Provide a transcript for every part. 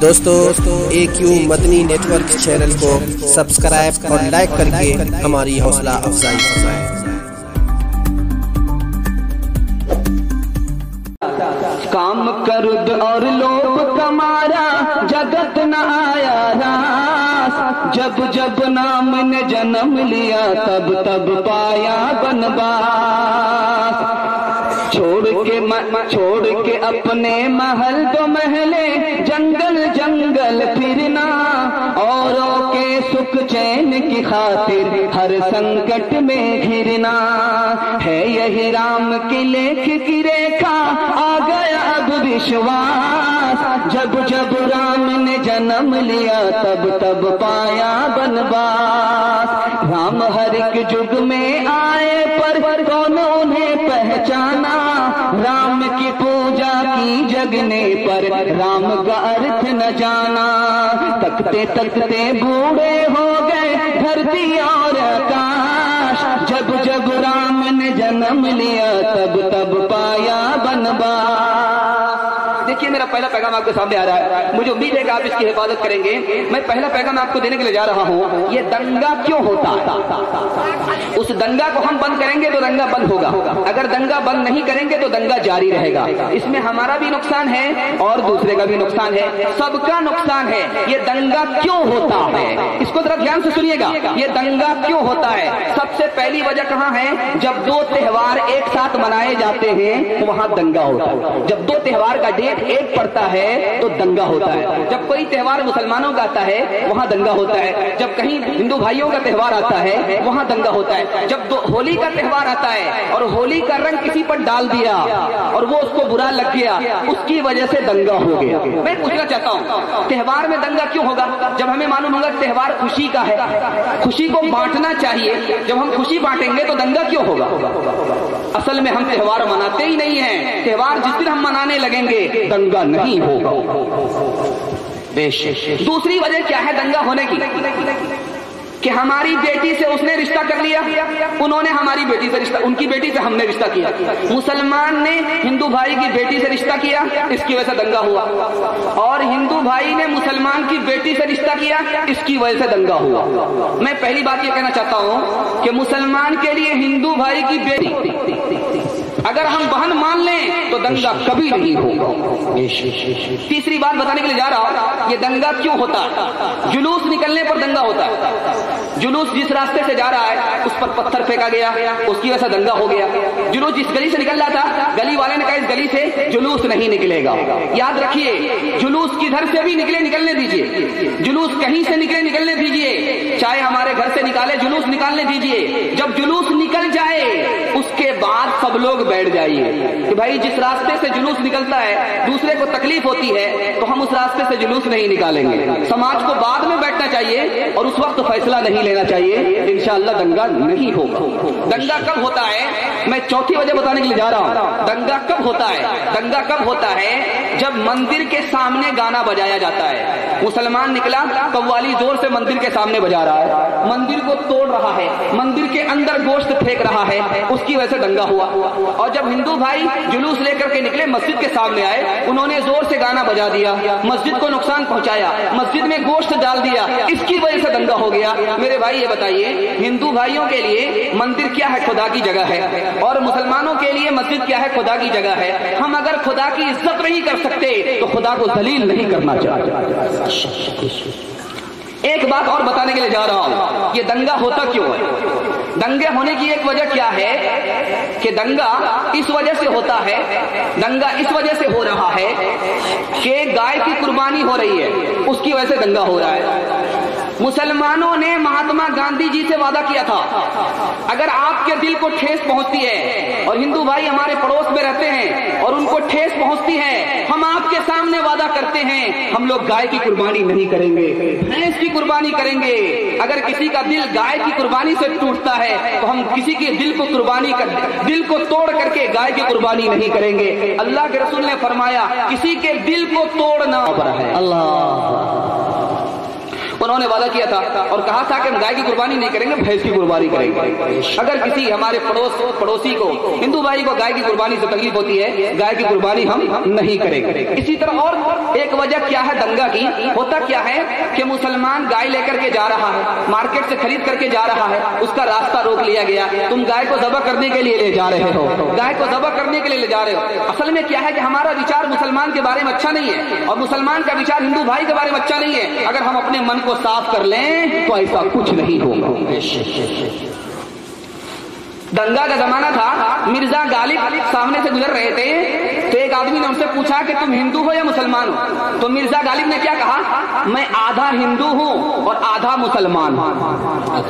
دوستو AQ مدنی net work channel کو subscribe اور لائک کر کے ہماری حوصلہ افزائی فرمائیں۔ کام کرد اور لوب کمارا جگت نہ آیا راس، جب جب نام نے جنم لیا تب تب پایا بنواس۔ چھوڑ کے اپنے محل تو محلے جنگل جنگل پھرنا، اوروں کے سکھ چین کی خاطر ہر سنکٹ میں گھرنا، ہے یہی رام کی لیکھ کی ریکھا آ گیا اب وشواس، جب جب رام نے جنم لیا تب تب پایا بنواس۔ رام ہر ایک جگ میں آئے پر کون انہیں پہچانا، رام کی پوجا کی جگنے پر رام کا ارتھ نہ جانا، تکتے تکتے بوڑھے ہو گئے دھرتی اور آکاش، جب جب رام نے جنم لیا تب تب پایا بنواس۔ دیکھیے میرا پہلا پیغام آپ کے سامنے آ رہا ہے، مجھے امید ہے کہ آپ اس کی حفاظت کریں گے۔ میں پہلا پیغام آپ کو دینے کے لیے جا رہا ہوں، یہ دنگا کیوں ہوتا ہے؟ اس دنگا کو ہم بند کریں گے تو دنگا بند ہوگا، اگر دنگا بند نہیں کریں گے تو دنگا جاری رہے گا۔ اس میں ہمارا بھی نقصان ہے اور دوسرے کا بھی نقصان ہے، سب کا نقصان ہے۔ یہ دنگا کیوں ہوتا ہے اس کو ذرا دھیان سے سنیے گا، یہ دنگا کیوں ہوتا ہے؟ سب سے پہلی وجہ کہاں ہے؟ جب دو تہوار ایک ساتھ منائے جاتے ہیں تو وہاں دنگا ہوتا ہے۔ جب دو تہوار کا ڈیٹ ایک پڑتا ہے تو دنگا ہوتا ہے۔ جب کوئی تہوار مسلمانوں کا آتا ہے وہاں دنگا ہوتا ہے، جب کہیں ہندو بھائیوں کا تہوار آتا ہے وہاں دنگا ہوتا ہے، جب ہولی کا تہوار آتا ہے اور ہولی کا رنگ کسی پر ڈال دیا اور وہ اس کو برا لگ گیا، اس کی وجہ سے دنگا ہو گیا۔ میں پوچھنا چاہتا ہوں تہوار میں دنگا کیوں ہوگا؟ جب ہمیں معلوم ہوگا تہوار خوشی کا ہے، خوشی کو بانٹنا چاہیے، جب ہم خوشی بانٹیں گے تو دنگا کیوں ہوگا؟ اصل میں ہم تہوار مناتے ہی نہیں ہیں، تہوار جس دن ہم منانے لگیں گے دنگا نہیں ہوگا۔ دوسری وجہ کیا ہے دنگا ہونے کی؟ کہ ہماری بیٹی سے اس نے رشتہ کر لیا، انہوں نے ہماری بیٹی سے رشتہ، ان کی بیٹی سے ہم نے رشتہ کیا، مسلمان نے ہندو بھائی کی بیٹی سے رشتہ کیا، اس کی وجہ سے دنگا ہوا، اور ہندو بھائی نے مسلمان کی بیٹی سے رشتہ کیا، اس کی وجہ سے دنگا ہوا۔ میں پہلی بات یہ کہنا چاہتا ہوں کہ مسلمان کے لیے ہندو بھائی کی بیٹی اگر ہم بہن مان لیں تو دنگا کبھی نہیں ہوگا۔ تیسری بات بتانے کے لیے جا رہا ہوں، یہ دنگا کیوں ہوتا ہے؟ جلوس نکلنے پر دنگا ہوتا ہے۔ جلوس جس راستے سے جا رہا ہے اس پر پتھر پھینکا گیا، اس کی وجہ سے دنگا ہو گیا۔ جلوس جس گلی سے نکل رہا تھا، گلی والے نے کہا اس گلی سے جلوس نہیں نکلے گا۔ یاد رکھیے جلوس کدھر سے بھی نکلنے دیجیے، جلوس کہیں سے نکلنے دیجیے، چاہے ہمارے گھر سے نکالے جلوس نکالنے دیجیے، جب جلوس نکل جائے اس کے بعد سب لوگ بیٹھ جائیے کہ بھائی جس راستے سے جلوس نکلتا ہے دوسرے کو تکلیف ہوتی ہے تو ہم اس راستے سے جلوس نہیں نکالیں گے۔ سماج کو بعد میں بیٹھنا چاہیے اور اس وقت فیصلہ نہیں لینا چاہیے، انشاءاللہ دنگا نہیں ہوگا۔ دنگا کب ہوتا ہے؟ میں چوتھی وجہ بتانے کے لیے جا رہا ہوں، دنگا کب ہوتا ہے؟ دنگا کب ہوتا ہے؟ جب مندر کے سامنے گانا بجایا جاتا ہے، مسلمان نکلا قوالی زور سے مندر کے سامنے بجا رہا ہے، مندر کو توڑ رہا ہے، مندر کے اندر گوشت پھینک رہا ہے، اس کی وجہ سے دنگا ہوا۔ اور جب ہندو بھائی جلوس لے کر کے نکلے مسجد کے سامنے آئے، انہوں نے زور سے گانا بجا دیا، مسجد کو نقصان پہنچایا، مسجد میں گوشت ڈال دیا، اس کی وجہ سے دنگا ہو گیا۔ میرے بھائی یہ بتائیے ہندو بھائیوں کے لیے مندر کیا ہے؟ خدا کی جگہ ہے، اور مسلمانوں کے لیے مسجد کیا ہے؟ خدا کی جگہ ہے۔ ہم اگر خدا کی عزت نہیں کر سکتے تو خدا کو ذلیل نہیں کرنا چاہیے۔ ایک بات اور بتانے کے لیے جا رہا ہوں، یہ دنگا ہوتا کیوں ہے؟ دنگے ہونے کی ایک وجہ کیا ہے کہ دنگا اس وجہ سے ہوتا ہے، دنگا اس وجہ سے ہو رہا ہے کہ گائے کی قربانی ہو رہی ہے، اس کی وجہ سے دنگا ہو رہا ہے۔ مسلمانوں نے مہاتما گاندھی جی سے وعدہ کیا تھا، اگر آپ کے دل کو ٹھیس پہنچتی ہے اور ہندو بھائی ہمارے پڑوس میں رہتے ہیں اور ان کو ٹھیس پہنچتی ہے، ہم آپ کے سامنے وعدہ کرتے ہیں ہم لوگ گائے کی قربانی نہیں کریں گے، بھینس کی قربانی کریں گے۔ اگر کسی کا دل گائے کی قربانی سے ٹوٹتا ہے تو ہم کسی کے دل کو توڑ کر کے گائے کی قربانی نہیں کریں گے۔ اللہ کے رسول نے فرمایا کسی کے دل کو توڑنا ہے۔ اللہ انہوں نے وعدہ کیا تھا اور کہا تھا کہ ہم گائے کی قربانی نہیں کریں گے، بھینس کی قربانی کریں گے۔ اگر کسی ہمارے پڑوسی کو، ہندو بھائی کو گائے کی قربانی سے تکلیف ہوتی ہے، گائے کی قربانی ہم نہیں کریں گے۔ اسی طرح اور ایک وجہ کیا ہے دنگا کی؟ ہوتا کیا ہے کہ مسلمان گائے لے کر کے جا رہا ہے، مارکیٹ سے خرید کر کے جا رہا ہے، اس کا راستہ روک لیا گیا، تم گائے کو ذبح کرنے کے لیے لے جا رہے ہو، گائے کو ذبح کرنے کے لیے لے جا رہے ہو۔ اصل میں کیا ہے کہ ہمارا وچار مسلمان کے بارے میں اچھا نہیں ہے اور مسلمان کا وچار ہندو بھائی کے بارے میں اچھا نہیں ہے۔ اگر ہم اپنے من کو صاف کر لیں تو ایسا کچھ نہیں ہوگا۔ دنگا کا زمانہ تھا، مرزا غالب سامنے سے گزر رہے تھے تو ایک آدمی نے ان سے پوچھا کہ تم ہندو ہو یا مسلمان ہو؟ تو مرزا غالب نے کیا کہا؟ میں آدھا ہندو ہوں اور آدھا مسلمان ہوں۔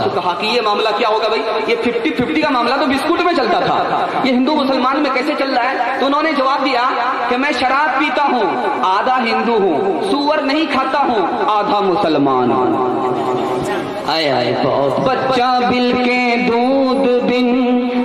تو کہا کہ یہ معاملہ کیا ہوگا بھائی، یہ 50-50 کا معاملہ تو بسکٹ میں چلتا تھا، یہ ہندو مسلمان میں کیسے چل رہا ہے؟ تو انہوں نے جواب دیا کہ میں شراب پیتا ہوں، آدھا ہندو ہوں، سور نہیں کھاتا ہوں، آدھا مسلمان ہوں۔ آئے آئے بچہ بل کے دودھ بن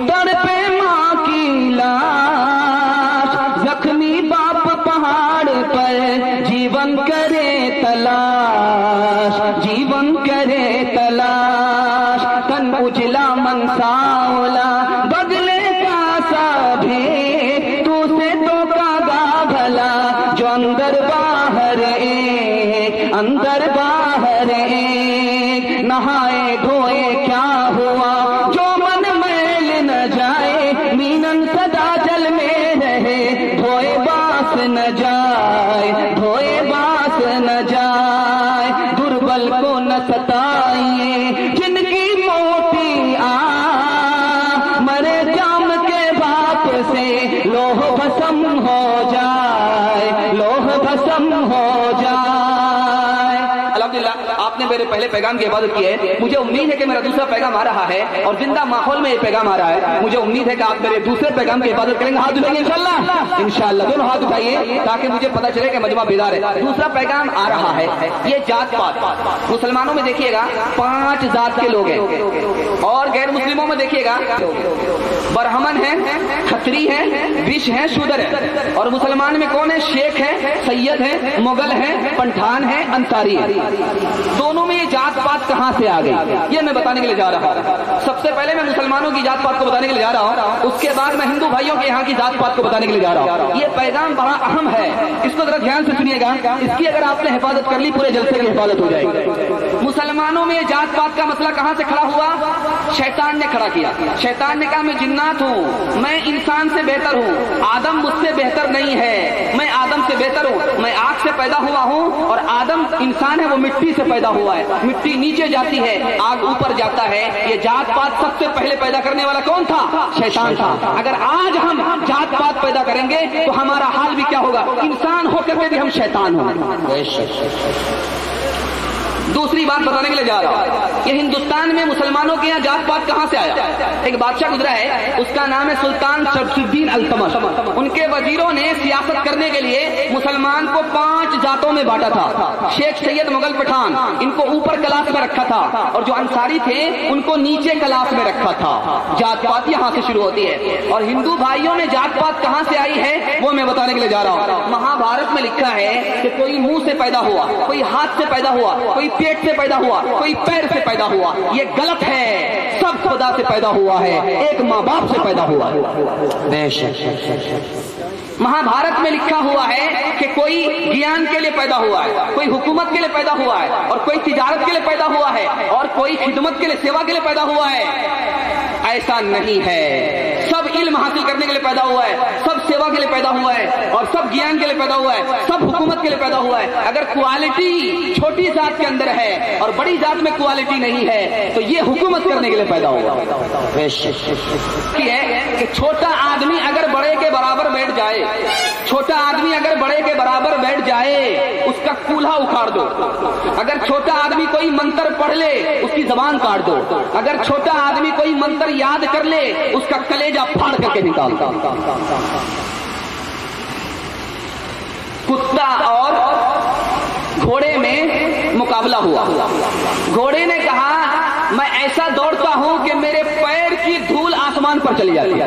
تڑپے ماں کی لاش، زخمی باپ پہاڑ پر جیون کرے تلاش، جیون کرے تلاش، تن اجلا من ساولا بدلے کا سا بھی تو سے تو کا بھلا، جو اندر باہر ایک، اندر باہر ایک، نہائے دھوئے کیا ہوا جو من میل نہ جائے، مینن سدا جل میں رہے، دھوئے باس نہ جائے، دھوئے باس نہ جائے، دربل کو نہ ستائیے جن کی موتی مرے جام کے باپ سے لوہ بھسم ہو جائے، لوہ بھسم ہو جائے۔ الحمدللہ آپ نے میرے پہلے پیغام کی حفاظت کی ہے، مجھے امید ہے کہ میرا دوسرا پیغام آ رہا ہے اور زندہ ماحول میں یہ پیغام آ رہا ہے، مجھے امید ہے کہ آپ میرے دوسرے پیغام کی حفاظت کریں گے۔ ہاتھ اٹھائیے انشاءاللہ، انشاءاللہ دونوں ہاتھ اٹھائیے تاکہ مجھے پتہ چلے کہ مجمع بیدار ہے۔ دوسرا پیغام آ رہا ہے، یہ ذات پات۔ مسلمانوں میں دیکھیے گا 5 ذات کے لوگ ہیں اور غیر مسلموں میں دیکھیے گا برہمن ہے، کھتری ہے، وش ہے، شودر ہے، اور مسلمان میں کون ہے؟ شیخ ہے، سید ہے، مغل ہے، پٹھان ہے، انصاری ہے۔ دونوں میں یہ ذات پات کہاں سے آ گئی یہ میں بتانے کے لیے جا رہا ہوں۔ سب سے پہلے میں مسلمانوں کی ذات پات کو بتانے کے لیے جا رہا ہوں، اس کے بعد میں ہندو بھائیوں کے یہاں کی ذات پات کو بتانے کے لیے جا رہا ہوں۔ یہ پیغام بڑا اہم ہے، اس کو ذرا دھیان سے سنیے گا، اس کی اگر آپ نے حفاظت کر لی پورے جلسے کی حفاظت ہو جائے گی۔ مسلمانوں میں ذات پات کا مسئلہ کہاں سے کھڑا ہوا؟ شیطان نے کھڑا کیا۔ شیطان نے کہا میں جنات ہوں، میں انسان سے بہتر ہوں، آدم مجھ سے بہتر نہیں ہے، میں آدم سے بہتر ہوں، میں آگ سے پیدا ہوا ہوں اور آدم انسان ہے وہ مٹی سے پیدا ہوا ہے، مٹی نیچے جاتی ہے، آگ اوپر جاتا ہے۔ یہ ذات پات سب سے پہلے پیدا کرنے والا کون تھا؟ شیطان تھا۔ اگر آج ہم ذات پات پیدا کریں گے تو ہمارا حال بھی کیا ہوگا؟ انسان ہو کر کے بھی ہم شیطان ہوں۔ دوسری بات بتانے کے لیے جا رہا ہوں، یہ ہندوستان میں مسلمانوں کے یہاں ذات پات کہاں سے آیا؟ ایک بادشاہ گزرا ہے، اس کا نام ہے سلطان شمس الدین التمش۔ ان کے وزیروں نے سیاست کرنے کے لیے مسلمان کو 5 ذاتوں میں بانٹا تھا، شیخ، سید، مغل، پٹھان، ان کو اوپر کلاس میں رکھا تھا اور جو انصاری تھے ان کو نیچے کلاس میں رکھا تھا۔ ذات پات یہاں سے شروع ہوتی ہے اور ہندو بھائیوں میں ذات پات کہاں سے آئی ہے وہ میں بتانے کے لیے جا رہا ہوں۔ مہا بھارت میں لکھا ہے کہ کوئی منہ سے پیدا ہوا، کوئی ہاتھ سے پیدا ہوا، کوئی پیٹ سے پیدا ہوا، کوئی پیر سے پیدا ہوا، یہ غلط ہے۔ سب خدا سے پیدا ہوا ہے، ایک ماں باپ سے پیدا ہوا ہے۔ مہا بھارت میں لکھا ہوا ہے کہ کوئی گیان کے لیے پیدا ہوا ہے، کوئی حکومت کے لیے پیدا ہوا ہے اور کوئی تجارت کے لیے پیدا ہوا ہے اور کوئی خدمت کے لیے، سیوا کے لیے پیدا ہوا ہے۔ ایسا نہیں ہے، سب علم حاصل کرنے کے لیے پیدا ہوا ہے، سب سیوا کے لیے پیدا ہوا ہے اور سب گیان کے لیے پیدا ہوا ہے، سب حکومت کے لیے پیدا ہوا ہے۔ اگر کوالٹی چھوٹی ذات کے اندر ہے اور بڑی ذات میں کوالٹی نہیں ہے تو یہ حکومت کرنے کے لیے پیدا ہوا ہے کہ چھوٹا آدمی اگر بڑے کے برابر بیٹھ جائے، چھوٹا آدمی اگر بڑے کے برابر بیٹھ جائے اس کا کولہا اکھاڑ دو، اگر چھوٹا آدمی کوئی منتر پڑھ لے اس کی زبان کاٹ دو، اگر چھوٹا آدمی کوئی منتر یاد کر لے اس کا کلیجہ پھاڑ کر کے نکال دو۔ کتا اور گھوڑے میں مقابلہ ہوا، گھوڑے نے کہا میں ایسا دوڑتا ہوں کہ میرے پیر کی دھول آسمان پر چلی جاتی ہے،